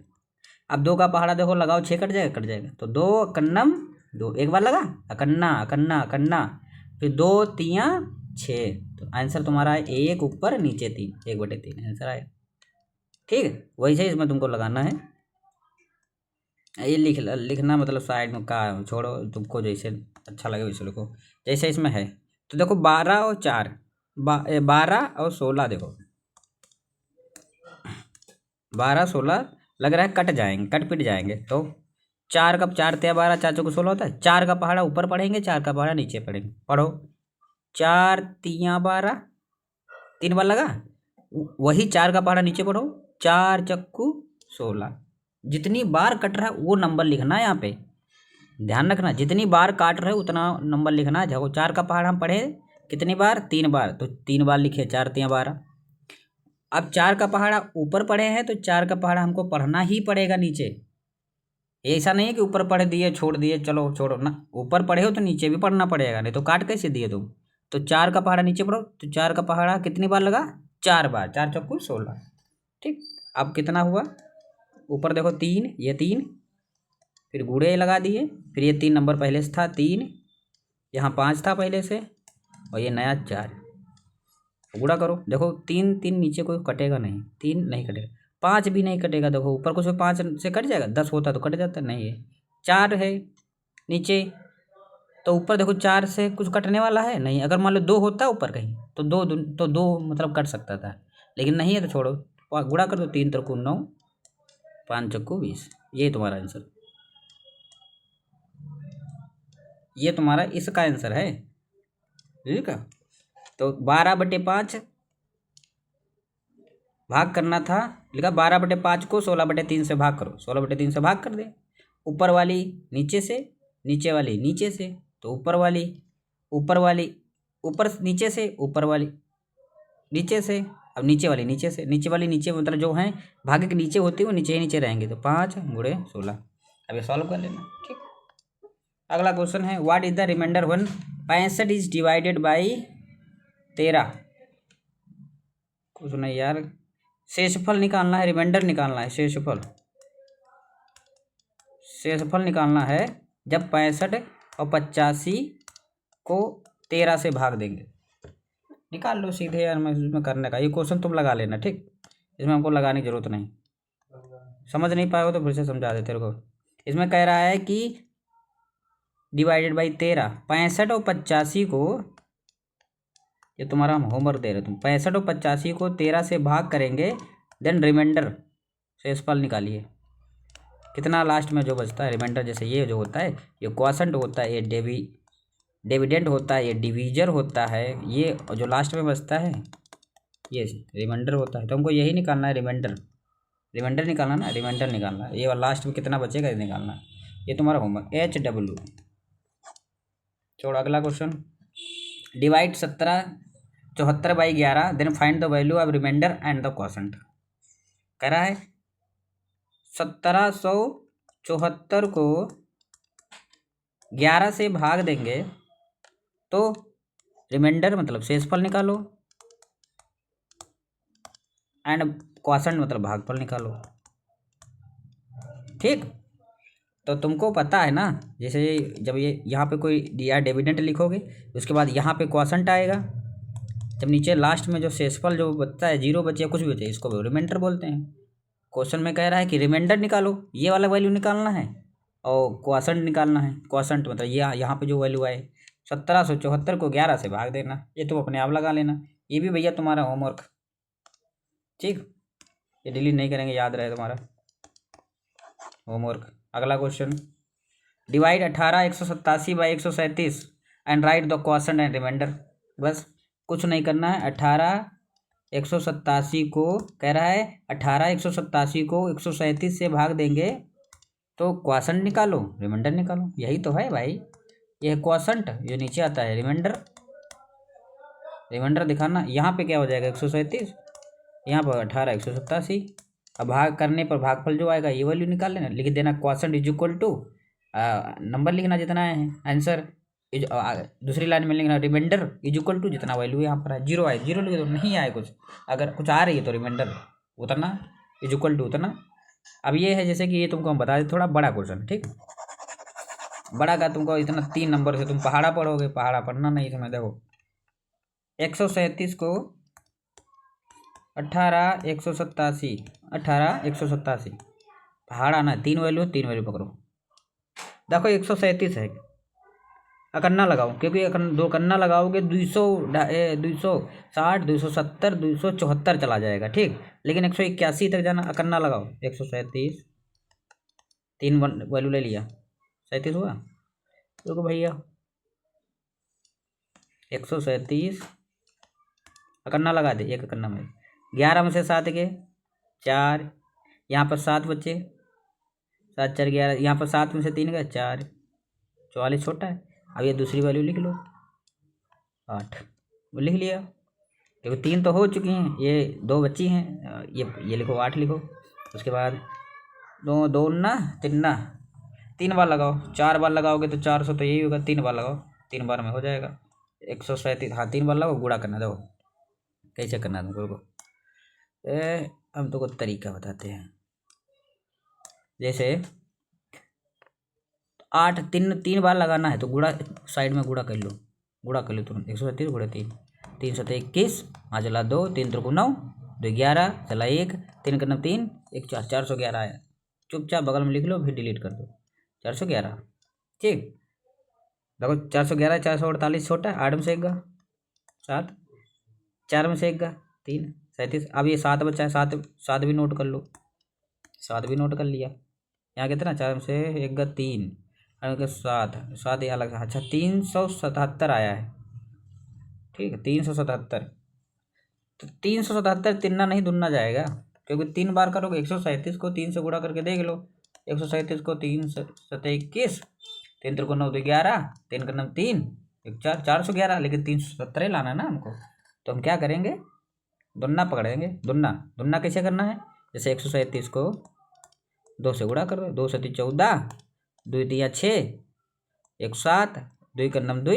अब 2 का पहाड़ा देखो लगाओ, 6 कट जाएगा, कट जाएगा। तो 2 कन्नम 2, एक बार लगा, अकन्ना अकन्ना अकन्ना, फिर 2 3 6। तो आंसर तुम्हारा है 1 ऊपर नीचे 3, 1/3 आंसर आया। ठीक है, वैसे ही इसमें तुमको लगाना है। ये लिखना मतलब साइड में का छोड़ो, तुमको जैसे अच्छा लगे वैसे लिखो। जैसे इसमें है तो देखो 12 और 4, 12 और 16, देखो 12 16 लग रहा है कट जाएंगे, कट पिट जाएंगे। तो 4 का 4×3=12, 4×4=16 होता है। 4 का पहाड़ा ऊपर पढ़ेंगे, 4 का पहाड़ा नीचे पढ़ेंगे। पढ़ो 4×3=12, 3 बार लगा, वही 4 का पहाड़ा नीचे पढ़ो, 4×4=16। जितनी बार कट रहा है वो नंबर लिखना है यहाँ पे, ध्यान रखना। जितनी बार काट रहे हो उतना नंबर लिखना है। देखो 4 का पहाड़ा हम पढ़े कितनी बार, 3 बार, तो 3 बार लिखे, 4×3=12। अब 4 का पहाड़ा ऊपर पढ़े हैं तो 4 का पहाड़ा हमको पढ़ना ही पड़ेगा नीचे। ऐसा नहीं है कि ऊपर पढ़ दिए छोड़ दिए, चलो छोड़ो ना, ऊपर पढ़े हो तो नीचे भी पढ़ना पड़ेगा, नहीं तो काट कैसे दिए तुम। तो 4 का पहाड़ा नीचे पढ़ो, तो 4 का पहाड़ा कितनी बार लगा, 4 बार, 4×4=16। ठीक, अब कितना हुआ, ऊपर देखो 3, ये 3, फिर गुणे लगा दिए, फिर ये 3 नंबर पहले से था 3, यहाँ 5 था पहले से, और ये नया 4, गुणा करो। देखो 3 3 नीचे कोई कटेगा नहीं, 3 नहीं कटेगा, 5 भी नहीं कटेगा। देखो ऊपर कुछ 5 से कट जाएगा, 10 होता तो कट जाता, नहीं है। 4 है नीचे, तो ऊपर देखो 4 से कुछ कटने वाला है नहीं। अगर मान लो 2 होता ऊपर कहीं तो 2 मतलब कट सकता था, लेकिन नहीं है तो छोड़ो, गुणा कर दो। 3×3=9, 5×20, ये तुम्हारा आंसर, ये तुम्हारा इसका आंसर है। ठीक है, तो 12/5 भाग करना था, लिखा 12/5 को 16/3 से भाग करो, 16/3 से भाग कर दे। ऊपर वाली नीचे से, नीचे वाली नीचे से, तो ऊपर वाली ऊपर नीचे से, ऊपर वाली नीचे से, अब नीचे वाली नीचे से, नीचे वाली नीचे मतलब जो है भागे के नीचे होती है वो नीचे ही नीचे रहेंगे, तो 5 × 16। अब ये सॉल्व कर लेना। ठीक, अगला क्वेश्चन है what is the remainder one 65 is divided by 13। कुछ नहीं यार, शेषफल निकालना है, रिमाइंडर निकालना है, शेषफल निकालना है जब 65 और 85 को 13 से भाग देंगे। निकाल लो सीधे यार, मैं इसमें करने का, ये क्वेश्चन तुम लगा लेना। ठीक, इसमें हमको लगाने की जरूरत नहीं, समझ नहीं पाए हो तो फिर से समझा देते तेरे को। इसमें कह रहा है कि डिवाइडेड बाई 13, 65 और 85 को, ये तुम्हारा हम होमवर्क दे रहे तुम, 65 और 85 को 13 से भाग करेंगे, देन रिमाइंडर शेषफल निकालिए कितना लास्ट में जो बचता है रिमाइंडर। जैसे ये जो होता है ये क्वॉशेंट होता है, ये डिविडेंड होता है, ये डिवीजर होता है, ये जो लास्ट में बचता है ये रिमाइंडर होता है। तो हमको यही निकालना है, रिमाइंडर निकालना ना, रिमाइंडर निकालना है, ये लास्ट में कितना बचेगा ये निकालना है। ये तुम्हारा होमवर्क HW। छोड़, अगला question, divide 74 by 11 then find the value of remainder and the quotient. कह रहा है 1774 को 11 से भाग देंगे तो रिमाइंडर मतलब शेषफल निकालो, एंड क्वॉशेंट मतलब भागफल निकालो। ठीक, तो तुमको पता है ना, जैसे जब ये यहाँ पे कोई या डिविडेंड लिखोगे उसके बाद यहाँ पे क्वॉशेंट आएगा, जब नीचे लास्ट में जो शेषफल जो बचता है, जीरो बचे या कुछ भी बचे, इसको रिमाइंडर बोलते हैं। क्वेश्चन में कह रहा है कि रिमाइंडर निकालो, ये वाला वैल्यू निकालना है, और क्वॉशेंट निकालना है। क्वॉशेंट मतलब ये यहाँ पे जो वैल्यू आए 1774 को 11 से भाग देना, ये तुम अपने आप लगा लेना। ये भी भैया तुम्हारा होमवर्क। ठीक, ये डिलीट नहीं करेंगे, याद रहे तुम्हारा होमवर्क। अगला question, divide 18 187 by 137 and write the quotient and remainder. बस कुछ नहीं करना है, 18 187 को कह रहा है 18 187 को 137 से भाग देंगे तो क्वॉशेंट निकालो, रिमाइंडर निकालो, यही तो है भाई। यह क्वॉशेंट, ये नीचे आता है रिमाइंडर, रिमाइंडर दिखाना। यहाँ पे क्या हो जाएगा 137, यहाँ पर 18 187। अब भाग करने पर भागफल जो आएगा ये वैल्यू निकाल लेना, लिख देना quotient is equal to number लिखना जितना है आंसर, दूसरी लाइन में लिखना रिमाइंडर इज इक्वल टू जितना वैल्यू यहाँ पर है, जीरो आए जीरो लिख दो, नहीं आए कुछ, अगर कुछ आ रही है तो रिमाइंडर उतना इज इक्वल टू उतना। अब ये है जैसे कि ये तुमको हम बता दें, थोड़ा बड़ा क्वेश्चन। ठीक, बड़ा का तुमको इतना 3 नंबर से तुम पहाड़ा पढ़ोगे, पहाड़ा पढ़ना नहीं इसमें। देखो 137 को 18 187, 18 187 पहाड़ा ना, 3 वैल्यू पकड़ो। देखो 137 है, अकन्ना लगाओ, क्योंकि दो कन्ना लगाओगे 260 270 274 चला जाएगा। ठीक, लेकिन 181 तक जाना, अकन्ना लगाओ। 137 3 वैल्यू ले लिया, 37 हुआ। देखो भैया 137 अकन्ना लगा दे, एक अकन्ना में 11 में से 7 गए 4, यहाँ पर 7 बचे, 7 4 11, यहाँ पर 7 में से 3 गए 4, 44 छोटा है। अब ये दूसरी वैल्यू लिख लो 8, वो लिख लिया, क्योंकि 3 तो हो चुकी हैं, ये 2 बची हैं, ये लिखो 8 लिखो। उसके बाद 2 2 ना 3 ना, 3 बार लगाओ, 4 बार लगाओगे तो 400, तो यही होगा, 3 बार लगाओ, 3 बार में हो जाएगा 137। हाँ 3 बार लगाओ, गुणा करना। देखो कैसे करना है तुमको, हम तुमको तरीका बताते हैं। जैसे 8 3 बार लगाना है तो गुणा साइड में गुणा कर लो, तुरंत 137 गुणा 3, 3 7 21, हाँ चला 2, 3 3 9 2 11, चला 1, 3 9 3 1 4, 411 आया। चुपचाप बगल में लिख लो, फिर डिलीट कर दो 411। ठीक, देखो 411 448 छोटा है, 8 में से 1 गया 7, 4 में से 1 गया 3, 37। अब ये 7 बचा है, 7 भी नोट कर लो, 7 भी नोट कर लिया। यहाँ कितना, 4 में से 1 गया 3, 7 ये अलग। अच्छा 377 आया है। ठीक है 377, तो 377 तिन्ना नहीं दुन्ना जाएगा, क्योंकि 3 बार करोगे। 137 को 3 से गुणा करके देख लो, 137 को 3 7 21, 3 3 9 11, 3 9 3 1 4, 411, लेकिन 317 लाना है ना हमको। तो हम क्या करेंगे, दुन्ना पकड़ेंगे। दुन्ना दुन्ना कैसे करना है? जैसे 137 को 2 से गुणा कर दो। 2 से 14, 2 तिया 6, 107, 2 का नम 2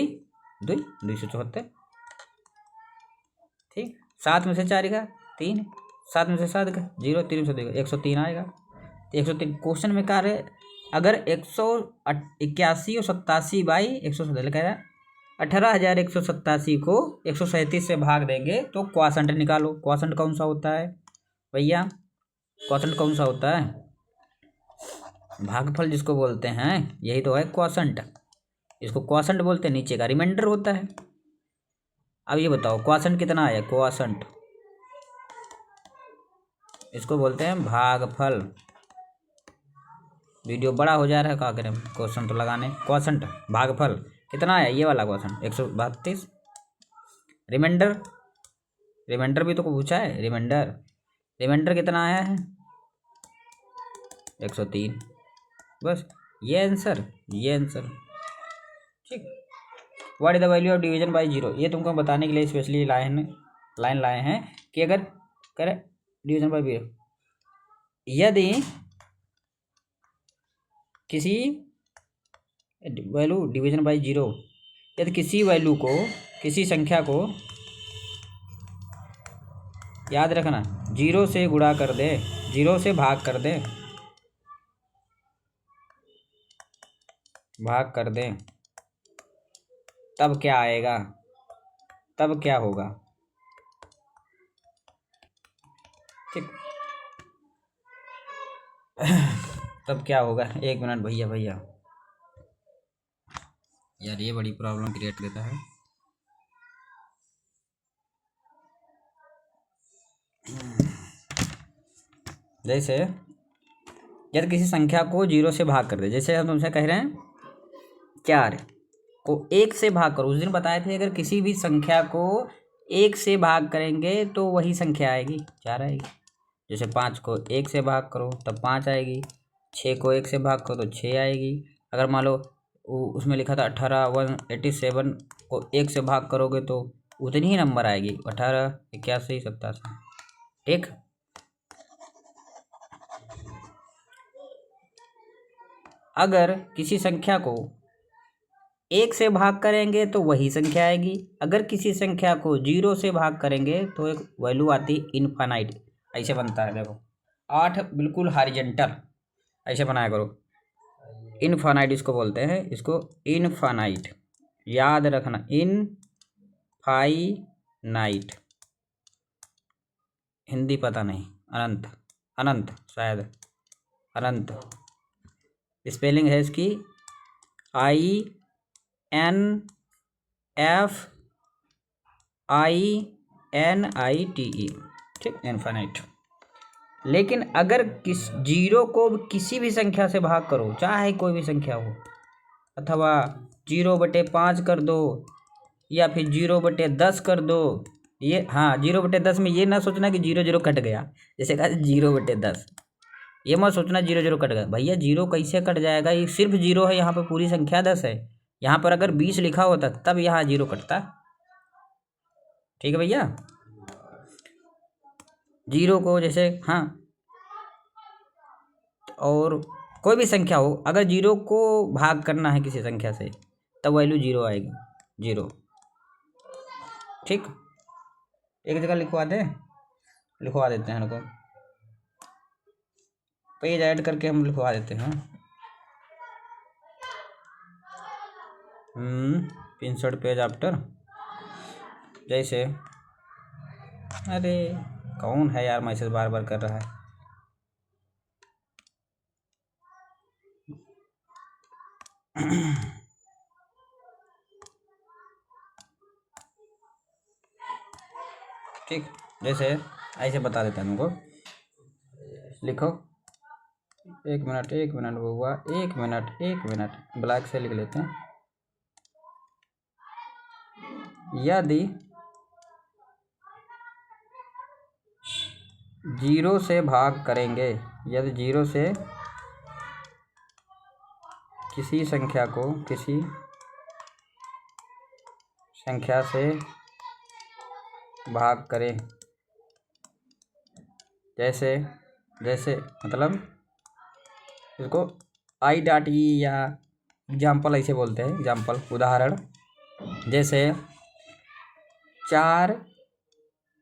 2 274। ठीक, 7 में से 4 का 3, 7 में से 7 का 0, 3 में से 2 103 आएगा। 103 क्वेश्चन में कार्य अगर 181 और 87 बाई 187 कह रहा है 18,187 को 137 से भाग देंगे तो क्वाशंट निकालो। क्वाशंट कौन सा होता है भैया? क्वाशंट कौन सा होता है? भागफल जिसको बोलते हैं यही तो है क्वाशंट। इसको क्वाशंट बोलते हैं, नीचे का रिमाइंडर होता है। अब ये बताओ क्वाशंट कितना है? क्वाशंट इसको बोलते हैं भागफल। वीडियो बड़ा हो जा रहा है, क्या करें, क्वेश्चन तो लगाने। क्वाशंट भागफल कितना है? ये वाला क्वेश्चन 132। रिमाइंडर, रिमाइंडर भी तो पूछा है। रिमाइंडर, रिमाइंडर कितना आया है? 103। बस ये आंसर, ये आंसर। ठीक, what is the value of division bye 0? ये तुमको बताने के लिए स्पेशली लाइन लाए हैं कि अगर करे डिवीजन बाय 0, यदि किसी वैल्यू डिवीजन बाय 0, यदि किसी वैल्यू को, किसी संख्या को, याद रखना, 0 से गुणा कर दे, 0 से भाग कर दे, भाग कर दे, तब क्या आएगा? तब क्या होगा? ठीक तब क्या होगा? 1 मिनट भैया, भैया यार ये बड़ी प्रॉब्लम क्रिएट देता है। जैसे यदि किसी संख्या को 0 से भाग कर दे, जैसे हम तुमसे कह रहे हैं 4 को 1 से भाग करो। उस दिन बताए थे अगर किसी भी संख्या को 1 से भाग करेंगे तो वही संख्या आएगी, 4 आएगी। जैसे 5 को 1 से भाग करो तब 5 आएगी, 6 को 1 से भाग करो तो 6 आएगी। अगर मान लो उसमें लिखा था 18,187 को 1 से भाग करोगे तो उतनी ही नंबर आएगी, 18, 81, 87। ठीक, अगर किसी संख्या को 1 से भाग करेंगे तो वही संख्या आएगी। अगर किसी संख्या को 0 से भाग करेंगे तो एक वैल्यू आती इनफाइनाइट। ऐसे बनता है, देखो 8 बिल्कुल हॉरिजॉन्टल ऐसे बनाया करो। इनफाइनाइट इसको बोलते हैं, इसको इनफाइनाइट याद रखना, इनफाइनाइट। हिंदी पता नहीं, अनंत, अनंत शायद, अनंत। स्पेलिंग है इसकी INFINITE। ठीक, इनफाइनाइट। लेकिन अगर 0 को किसी भी संख्या से भाग करो, चाहे कोई भी संख्या हो, अथवा 0/5 कर दो या फिर 0/10 कर दो, ये हाँ 0/10 में ये ना सोचना कि 0 0 कट गया, जैसे कहा 0/10, ये मत सोचना 0 0 कट गया। भैया 0 कैसे कट जाएगा? ये सिर्फ 0 है, यहाँ पर पूरी संख्या 10 है। यहाँ पर अगर 20 लिखा होता तब यहाँ 0 कटता। ठीक है भैया, 0 को जैसे हाँ, और कोई भी संख्या हो, अगर 0 को भाग करना है किसी संख्या से तब वैल्यू 0 आएगी, 0। ठीक, एक जगह लिखवा देते हैं इनको, पेज ऐड करके हम लिखवा देते हैं। 65 पेज आफ्टर। जैसे अरे कौन है यार मैसेज बार बार कर रहा है? ठीक, जैसे ऐसे बता देते हैं हमको, लिखो 1 मिनट, 1 मिनट हुआ, 1 मिनट, 1 मिनट, ब्लैक से लिख लेते हैं। यदि 0 से भाग करेंगे, यदि 0 से किसी संख्या को, किसी संख्या से भाग करें जैसे जैसे मतलब इसको आई डॉट ई या एग्जाम्पल ऐसे बोलते हैं, एग्जाम्पल उदाहरण। जैसे 4,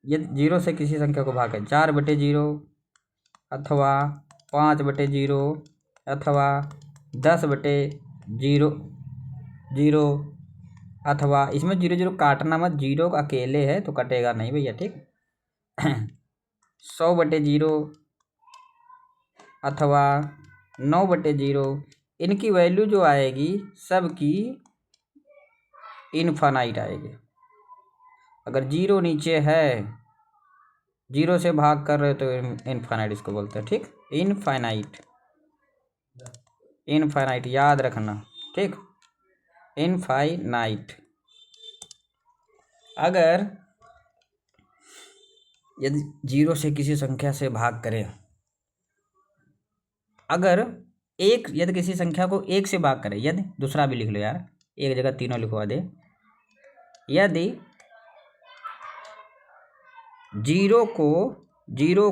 ये 0 से किसी संख्या को भाग है, 4/0 अथवा 5/0 अथवा 10/0 0 अथवा इसमें 0 काटना मत, 0 अकेले है तो कटेगा नहीं भैया, ठीक। 100/0 अथवा 9/0, इनकी वैल्यू जो आएगी सबकी इनफाइनाइट आएगी। अगर 0 नीचे है, 0 से भाग कर रहे हो तो इनफाइनाइट इसको बोलते हैं, ठीक। इनफाइनाइट, इनफाइनाइट याद रखना, ठीक। इनफाइनाइट। अगर यदि 0 से किसी संख्या से भाग करें, अगर यदि किसी संख्या को 1 से भाग करें, यदि, दूसरा भी लिख लो यार, एक जगह तीनों लिखवा दे। यदि 0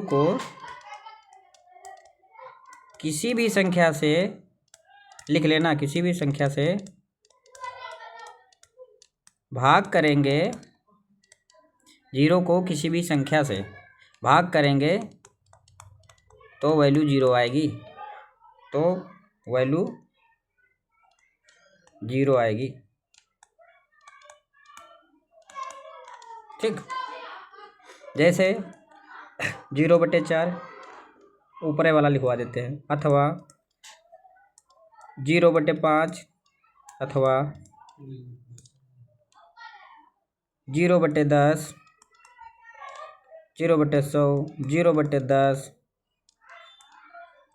को किसी भी संख्या से लिख लेना, किसी भी संख्या से भाग करेंगे, 0 को किसी भी संख्या से भाग करेंगे तो वैल्यू 0 आएगी, तो वैल्यू 0 आएगी, ठीक। जैसे 0/4 ऊपरे वाला लिखवा देते हैं, अथवा 0/5 अथवा 0/10 0/100 0/10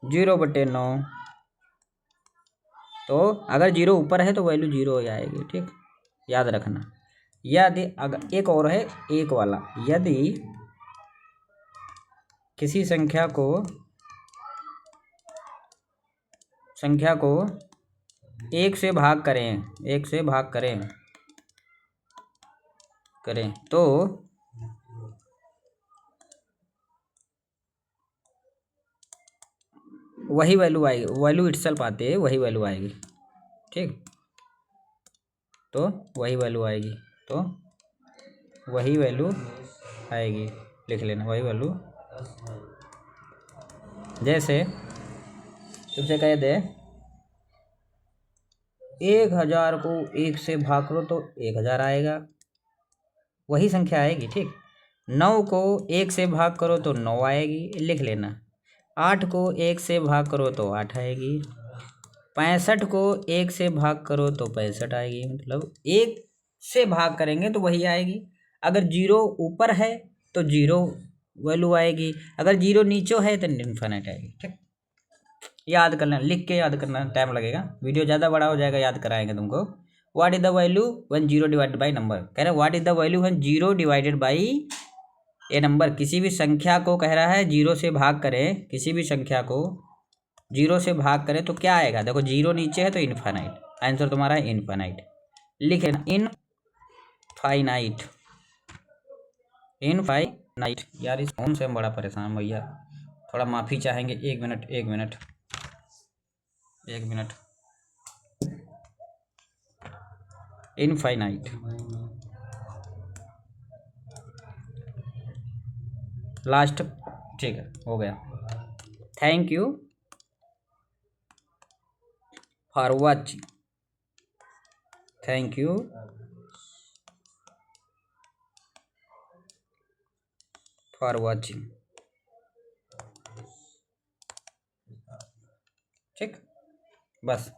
0/9। तो अगर 0 ऊपर है तो वैल्यू 0 हो जाएगी, ठीक, याद रखना। यदि अगर एक और है, एक वाला, यदि किसी संख्या को 1 से भाग करें, 1 से भाग करें तो वही वैल्यू आएगी, वैल्यू इटसेल्फ आती है, वही वैल्यू आएगी, ठीक। तो वही वैल्यू आएगी, तो वही वैल्यू आएगी, लिख लेना, वही वैल्यू। जैसे तुमसे कह दे 1000 को 1 से भाग करो तो 1000 आएगा, वही संख्या आएगी, ठीक। 9 को 1 से भाग करो तो 9 आएगी, लिख लेना। 8 को 1 से भाग करो तो 8 आएगी। 65 को 1 से भाग करो तो 65 आएगी, मतलब 1 से भाग करेंगे तो वही आएगी। अगर 0 ऊपर है तो 0 वैल्यू आएगी, अगर 0 नीचे है तो इनफाइनाइट आएगी, ठीक। याद करना, लिख के याद करना, टाइम लगेगा, वीडियो ज़्यादा बड़ा हो जाएगा, याद कराएंगे तुमको। What is the value when 0 divided by number, कह रहे what is the value when 0 divided by A number. किसी भी संख्या को कह रहा है 0 से भाग करें, किसी भी संख्या को 0 से भाग करें तो क्या आएगा, देखो 0 नीचे है तो इनफाइनाइट, आंसर तुम्हारा है इनफाइनाइट, लिखे ना, इनफाइनाइट, इनफाइनाइट। यार इस फोन से हम बड़ा परेशान भैया, थोड़ा माफ़ी चाहेंगे, 1 minute 1 minute 1 minute. Infinite, last, ठीक है, हो गया। Thank you for watching, thank you for watching, ठीक, बस।